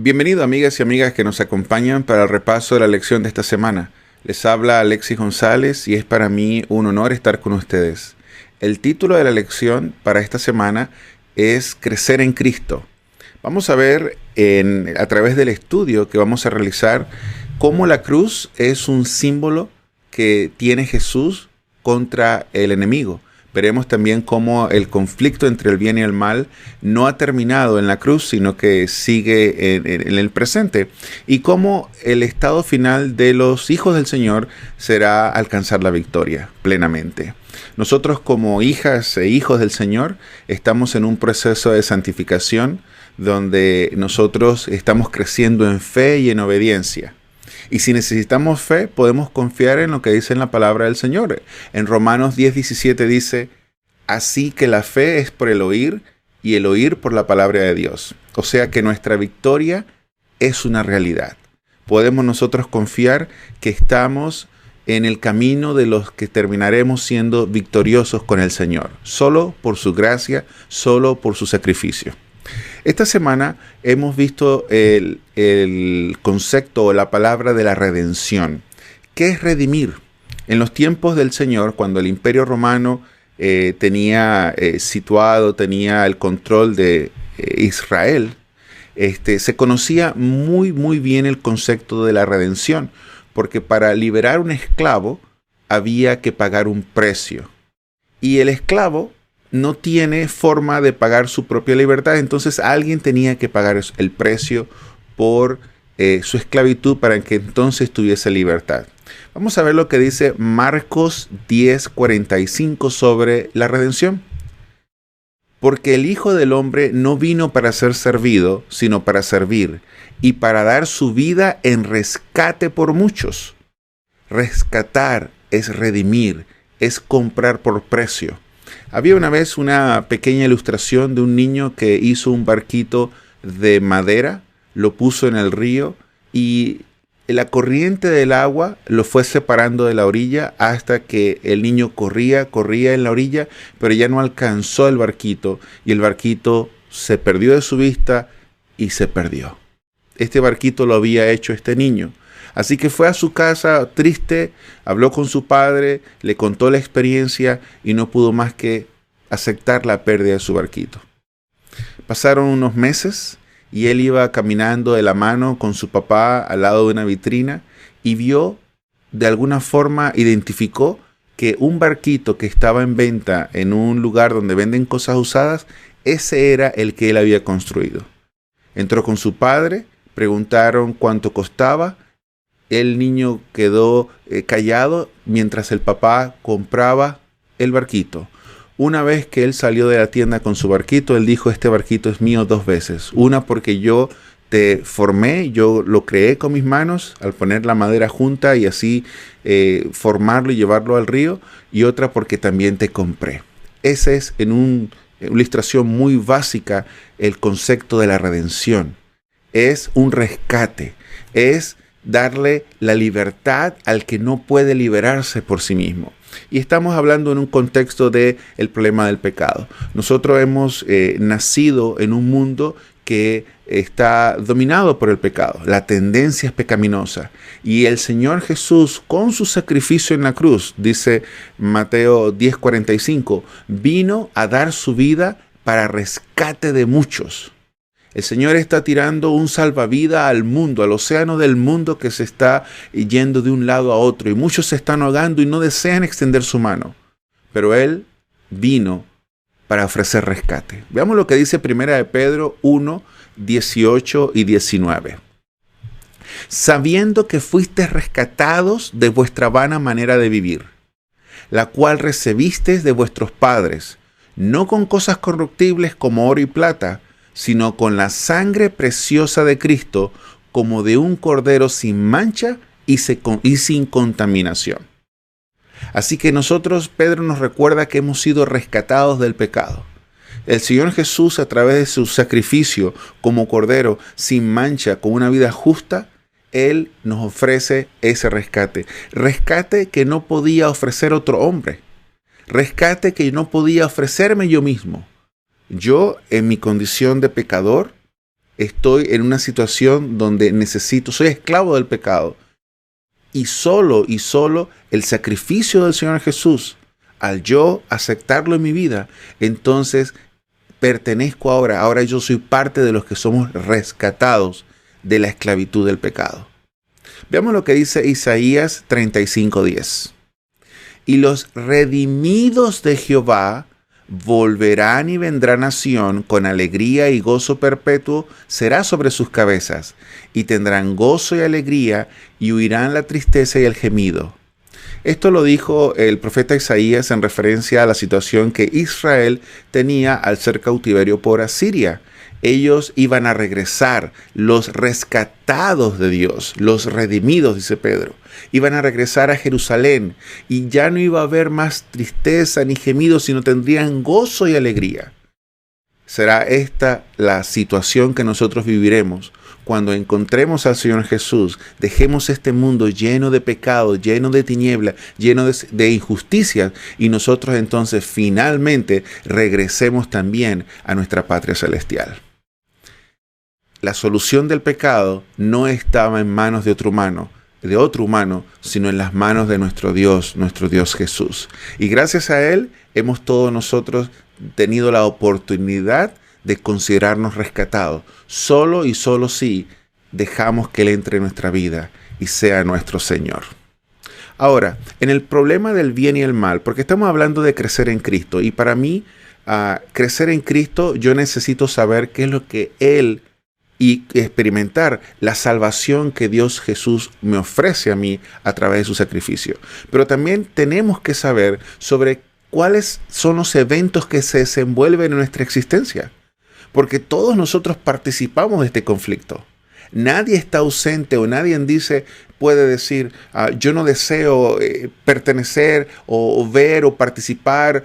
Bienvenido amigas y amigas que nos acompañan para el repaso de la lección de esta semana. Les habla Alexis González y es para mí un honor estar con ustedes. El título de la lección para esta semana es Crecer en Cristo. Vamos a ver a través del estudio que vamos a realizar cómo la cruz es un símbolo que tiene Jesús contra el enemigo. Veremos también cómo el conflicto entre el bien y el mal no ha terminado en la cruz, sino que sigue en el presente. Y cómo el estado final de los hijos del Señor será alcanzar la victoria plenamente. Nosotros como hijas e hijos del Señor estamos en un proceso de santificación donde nosotros estamos creciendo en fe y en obediencia. Y si necesitamos fe, podemos confiar en lo que dice en la palabra del Señor. En Romanos 10:17 dice, así que la fe es por el oír y el oír por la palabra de Dios. O sea que nuestra victoria es una realidad. Podemos nosotros confiar que estamos en el camino de los que terminaremos siendo victoriosos con el Señor. Solo por su gracia, solo por su sacrificio. Esta semana hemos visto el concepto o la palabra de la redención. ¿Qué es redimir? En los tiempos del Señor, cuando el Imperio Romano tenía el control de Israel, se conocía muy bien el concepto de la redención, porque para liberar un esclavo había que pagar un precio. Y el esclavo no tiene forma de pagar su propia libertad, entonces alguien tenía que pagar el precio por su esclavitud para que entonces tuviese libertad. Vamos a ver lo que dice Marcos 10:45 sobre la redención. Porque el Hijo del Hombre no vino para ser servido, sino para servir, y para dar su vida en rescate por muchos. Rescatar es redimir, es comprar por precio. Había una vez una pequeña ilustración de un niño que hizo un barquito de madera, lo puso en el río y la corriente del agua lo fue separando de la orilla hasta que el niño corría en la orilla, pero ya no alcanzó el barquito y el barquito se perdió de su vista y se perdió. Este barquito lo había hecho este niño. Así que fue a su casa triste, habló con su padre, le contó la experiencia y no pudo más que aceptar la pérdida de su barquito. Pasaron unos meses y él iba caminando de la mano con su papá al lado de una vitrina y vio, de alguna forma identificó que un barquito que estaba en venta en un lugar donde venden cosas usadas, ese era el que él había construido. Entró con su padre, preguntaron cuánto costaba. El niño quedó callado mientras el papá compraba el barquito. Una vez que él salió de la tienda con su barquito, él dijo, este barquito es mío 2 veces. Una porque yo te formé, yo lo creé con mis manos al poner la madera junta y así formarlo y llevarlo al río. Y otra porque también te compré. Ese es en una ilustración muy básica el concepto de la redención. Es un rescate, es darle la libertad al que no puede liberarse por sí mismo. Y estamos hablando en un contexto del problema del pecado. Nosotros hemos nacido en un mundo que está dominado por el pecado. La tendencia es pecaminosa. Y el Señor Jesús, con su sacrificio en la cruz, dice Mateo 10:45, vino a dar su vida para rescate de muchos. El Señor está tirando un salvavidas al mundo, al océano del mundo que se está yendo de un lado a otro. Y muchos se están ahogando y no desean extender su mano. Pero Él vino para ofrecer rescate. Veamos lo que dice 1 de Pedro 1:18 y 19. Sabiendo que fuisteis rescatados de vuestra vana manera de vivir, la cual recibisteis de vuestros padres, no con cosas corruptibles como oro y plata, sino con la sangre preciosa de Cristo, como de un cordero sin mancha y sin contaminación. Así que Pedro nos recuerda que hemos sido rescatados del pecado. El Señor Jesús, a través de su sacrificio como cordero sin mancha, con una vida justa, Él nos ofrece ese rescate. Rescate que no podía ofrecer otro hombre. Rescate que no podía ofrecerme yo mismo. Yo, en mi condición de pecador, estoy en una situación donde soy esclavo del pecado. Y solo el sacrificio del Señor Jesús, al yo aceptarlo en mi vida, entonces pertenezco ahora yo soy parte de los que somos rescatados de la esclavitud del pecado. Veamos lo que dice Isaías 35:10. Y los redimidos de Jehová volverán y vendrán a Sión con alegría y gozo perpetuo será sobre sus cabezas, y tendrán gozo y alegría, y huirán la tristeza y el gemido. Esto lo dijo el profeta Isaías en referencia a la situación que Israel tenía al ser cautiverio por Asiria. Ellos iban a regresar, los rescatados de Dios, los redimidos, dice Pedro, iban a regresar a Jerusalén y ya no iba a haber más tristeza ni gemidos, sino tendrían gozo y alegría. Será esta la situación que nosotros viviremos cuando encontremos al Señor Jesús, dejemos este mundo lleno de pecado, lleno de tiniebla, lleno de injusticias, y nosotros entonces finalmente regresemos también a nuestra patria celestial. La solución del pecado no estaba en manos de otro humano, sino en las manos de nuestro Dios Jesús. Y gracias a Él hemos todos nosotros tenido la oportunidad de considerarnos rescatados, solo si dejamos que Él entre en nuestra vida y sea nuestro Señor. Ahora, en el problema del bien y el mal, porque estamos hablando de crecer en Cristo, y para mí, crecer en Cristo, yo necesito saber qué es lo que Él y experimentar la salvación que Dios Jesús me ofrece a mí a través de su sacrificio. Pero también tenemos que saber sobre cuáles son los eventos que se desenvuelven en nuestra existencia. Porque todos nosotros participamos de este conflicto. Nadie está ausente o nadie puede decir, yo no deseo pertenecer o ver o participar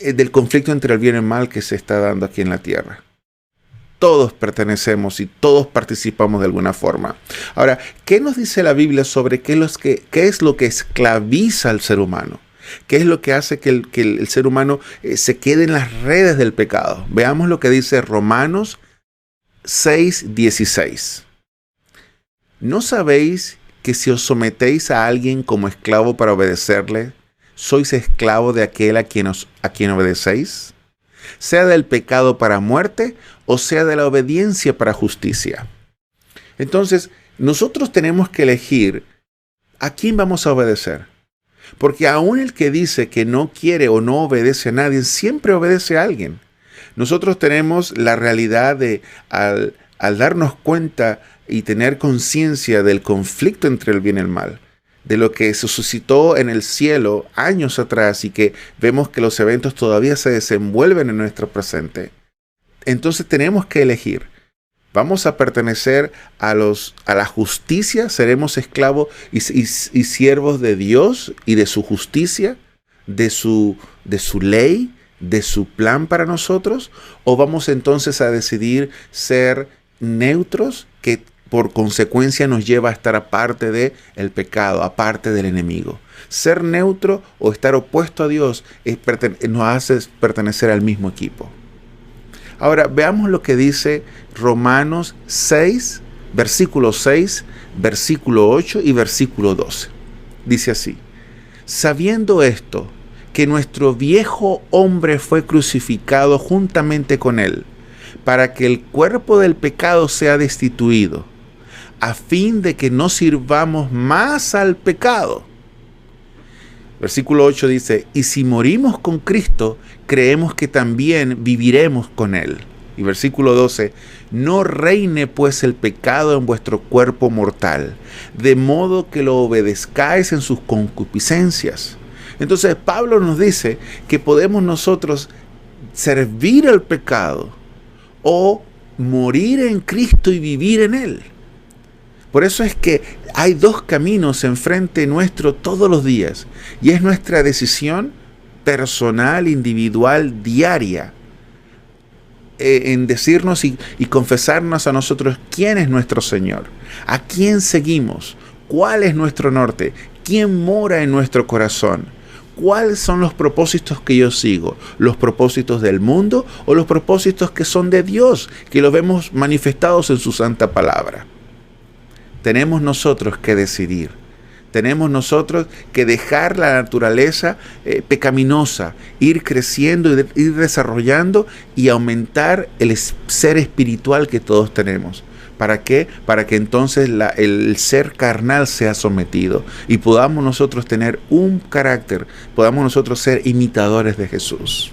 del conflicto entre el bien y el mal que se está dando aquí en la tierra. Todos pertenecemos y todos participamos de alguna forma. Ahora, ¿qué nos dice la Biblia sobre qué es lo que esclaviza al ser humano? ¿Qué es lo que hace que el ser humano se quede en las redes del pecado? Veamos lo que dice Romanos 6:16. ¿No sabéis que si os sometéis a alguien como esclavo para obedecerle, sois esclavo de aquel a quien obedecéis? Sea del pecado para muerte o sea de la obediencia para justicia. Entonces, nosotros tenemos que elegir a quién vamos a obedecer. Porque aún el que dice que no quiere o no obedece a nadie, siempre obedece a alguien. Nosotros tenemos la realidad de, al darnos cuenta y tener conciencia del conflicto entre el bien y el mal, de lo que se suscitó en el cielo años atrás y que vemos que los eventos todavía se desenvuelven en nuestro presente. Entonces tenemos que elegir. ¿Vamos a pertenecer a la justicia? ¿Seremos esclavos y siervos de Dios y de su justicia, de su ley, de su plan para nosotros? ¿O vamos entonces a decidir ser neutros, que por consecuencia nos lleva a estar aparte del pecado, aparte del enemigo? Ser neutro o estar opuesto a Dios nos hace pertenecer al mismo equipo. Ahora, veamos lo que dice Romanos 6, versículo 6, versículo 8 y versículo 12. Dice así: sabiendo esto, que nuestro viejo hombre fue crucificado juntamente con él, para que el cuerpo del pecado sea destituido, a fin de que no sirvamos más al pecado. Versículo 8 dice: y si morimos con Cristo, creemos que también viviremos con Él. Y versículo 12: no reine pues el pecado en vuestro cuerpo mortal, de modo que lo obedezcáis en sus concupiscencias. Entonces Pablo nos dice que podemos nosotros servir al pecado o morir en Cristo y vivir en Él. Por eso es que hay dos caminos enfrente nuestro todos los días, y es nuestra decisión personal, individual, diaria, en decirnos y confesarnos a nosotros quién es nuestro Señor, a quién seguimos, cuál es nuestro norte, quién mora en nuestro corazón, ¿cuáles son los propósitos que yo sigo? ¿Los propósitos del mundo o los propósitos que son de Dios, que los vemos manifestados en su santa palabra? Tenemos nosotros que decidir. Tenemos nosotros que dejar la naturaleza pecaminosa, ir creciendo, ir desarrollando y aumentar el ser espiritual que todos tenemos. ¿Para qué? Para que entonces el ser carnal sea sometido y podamos nosotros tener un carácter, podamos nosotros ser imitadores de Jesús.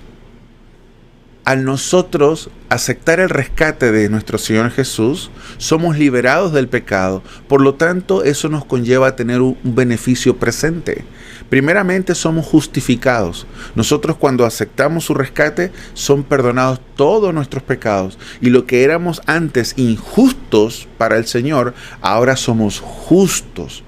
Al nosotros aceptar el rescate de nuestro Señor Jesús, somos liberados del pecado. Por lo tanto, eso nos conlleva a tener un beneficio presente. Primeramente, somos justificados. Nosotros, cuando aceptamos su rescate, son perdonados todos nuestros pecados. Y lo que éramos antes injustos para el Señor, ahora somos justos.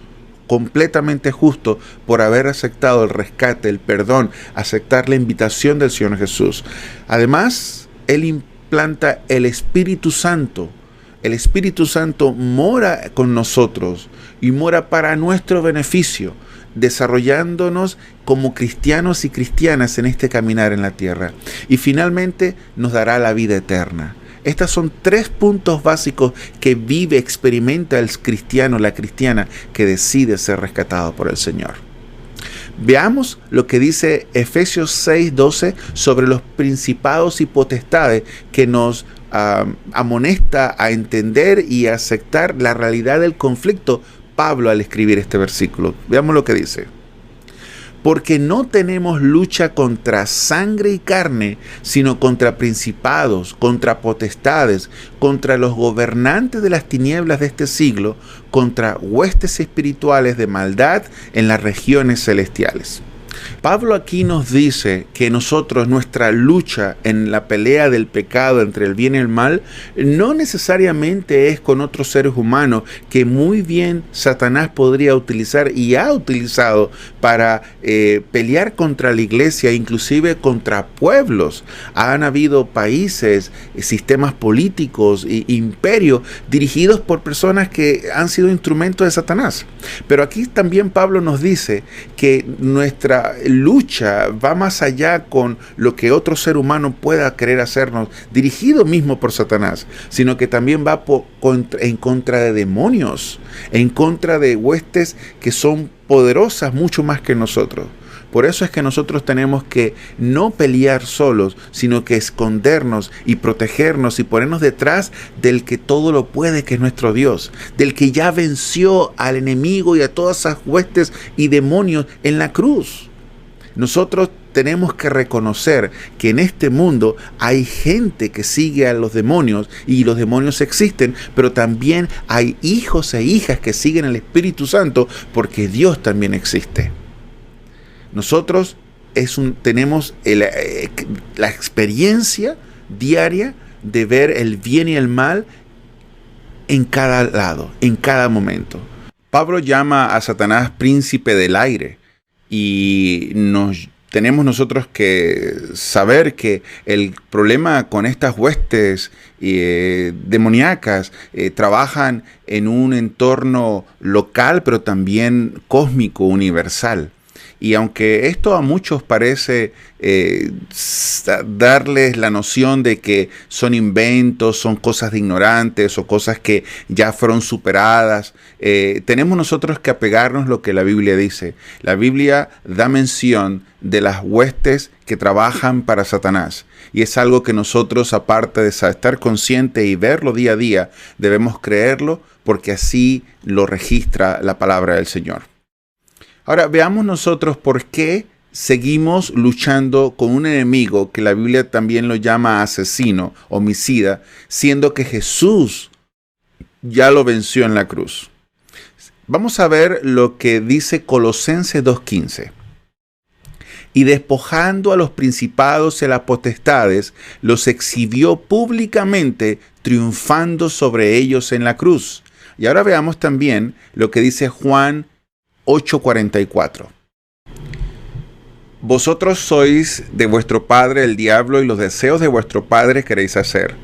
Completamente justo por haber aceptado el rescate, el perdón, aceptar la invitación del Señor Jesús. Además, Él implanta el Espíritu Santo. El Espíritu Santo mora con nosotros y mora para nuestro beneficio, desarrollándonos como cristianos y cristianas en este caminar en la tierra. Y finalmente nos dará la vida eterna. Estos son 3 puntos básicos que experimenta el cristiano, la cristiana, que decide ser rescatado por el Señor. Veamos lo que dice Efesios 6:12 sobre los principados y potestades, que nos amonesta a entender y a aceptar la realidad del conflicto Pablo al escribir este versículo. Veamos lo que dice. Porque no tenemos lucha contra sangre y carne, sino contra principados, contra potestades, contra los gobernantes de las tinieblas de este siglo, contra huestes espirituales de maldad en las regiones celestiales. Pablo aquí nos dice que nosotros, nuestra lucha en la pelea del pecado entre el bien y el mal, no necesariamente es con otros seres humanos que muy bien Satanás podría utilizar y ha utilizado para pelear contra la iglesia, inclusive contra pueblos. Han habido países, sistemas políticos e imperios dirigidos por personas que han sido instrumentos de Satanás. Pero aquí también Pablo nos dice que nuestra lucha va más allá con lo que otro ser humano pueda querer hacernos, dirigido mismo por Satanás, sino que también va en contra de demonios, en contra de huestes que son poderosas mucho más que nosotros. Por eso es que nosotros tenemos que no pelear solos, sino que escondernos y protegernos y ponernos detrás del que todo lo puede, que es nuestro Dios, del que ya venció al enemigo y a todas esas huestes y demonios en la cruz. Nosotros tenemos que reconocer que en este mundo hay gente que sigue a los demonios y los demonios existen, pero también hay hijos e hijas que siguen al Espíritu Santo porque Dios también existe. Nosotros tenemos la experiencia diaria de ver el bien y el mal en cada lado, en cada momento. Pablo llama a Satanás príncipe del aire y tenemos nosotros que saber que el problema con estas huestes demoníacas trabajan en un entorno local, pero también cósmico, universal. Y aunque esto a muchos parece darles la noción de que son inventos, son cosas de ignorantes o cosas que ya fueron superadas, tenemos nosotros que apegarnos a lo que la Biblia dice. La Biblia da mención de las huestes que trabajan para Satanás. Y es algo que nosotros, aparte de estar conscientes y verlo día a día, debemos creerlo porque así lo registra la palabra del Señor. Ahora veamos nosotros por qué seguimos luchando con un enemigo que la Biblia también lo llama asesino, homicida, siendo que Jesús ya lo venció en la cruz. Vamos a ver lo que dice Colosenses 2:15. Y despojando a los principados y a las potestades, los exhibió públicamente, triunfando sobre ellos en la cruz. Y ahora veamos también lo que dice Juan 8:44. Vosotros sois de vuestro padre el diablo y los deseos de vuestro padre queréis hacer.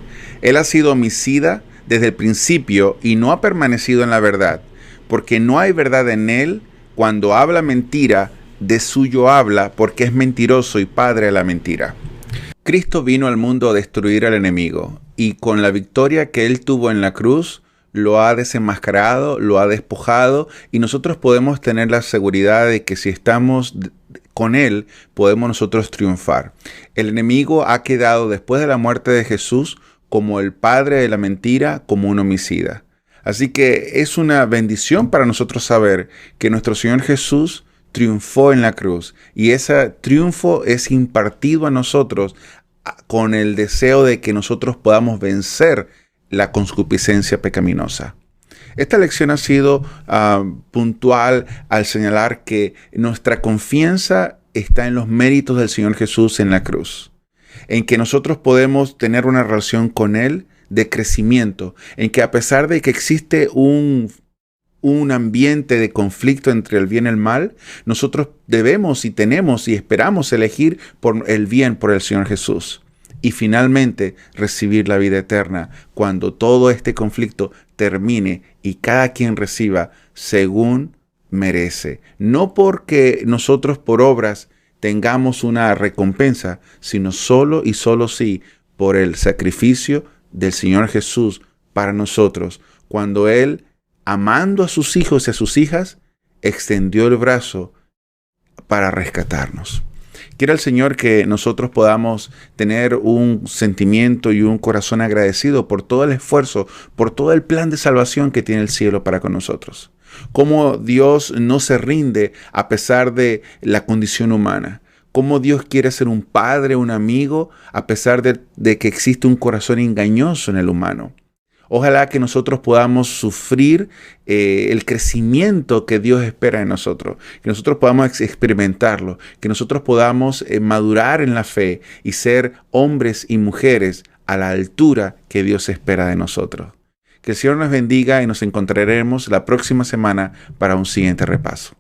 Él ha sido homicida desde el principio y no ha permanecido en la verdad, porque no hay verdad en él. Cuando habla mentira, de suyo habla, porque es mentiroso y padre de la mentira. Cristo vino al mundo a destruir al enemigo, y con la victoria que él tuvo en la cruz, lo ha desenmascarado, lo ha despojado, y nosotros podemos tener la seguridad de que si estamos con él, podemos nosotros triunfar. El enemigo ha quedado después de la muerte de Jesús como el padre de la mentira, como un homicida. Así que es una bendición para nosotros saber que nuestro Señor Jesús triunfó en la cruz, y ese triunfo es impartido a nosotros con el deseo de que nosotros podamos vencer la concupiscencia pecaminosa. Esta lección ha sido puntual al señalar que nuestra confianza está en los méritos del Señor Jesús en la cruz, en que nosotros podemos tener una relación con Él de crecimiento, en que a pesar de que existe un ambiente de conflicto entre el bien y el mal, nosotros debemos y tenemos y esperamos elegir por el bien, por el Señor Jesús. Y finalmente recibir la vida eterna cuando todo este conflicto termine y cada quien reciba según merece. No porque nosotros por obras tengamos una recompensa, sino solo y solo sí por el sacrificio del Señor Jesús para nosotros, cuando Él, amando a sus hijos y a sus hijas, extendió el brazo para rescatarnos. Quiera el Señor que nosotros podamos tener un sentimiento y un corazón agradecido por todo el esfuerzo, por todo el plan de salvación que tiene el cielo para con nosotros. Cómo Dios no se rinde a pesar de la condición humana. Cómo Dios quiere ser un padre, un amigo, a pesar de que existe un corazón engañoso en el humano. Ojalá que nosotros podamos sufrir el crecimiento que Dios espera de nosotros, que nosotros podamos experimentarlo, que nosotros podamos madurar en la fe y ser hombres y mujeres a la altura que Dios espera de nosotros. Que el Señor nos bendiga y nos encontraremos la próxima semana para un siguiente repaso.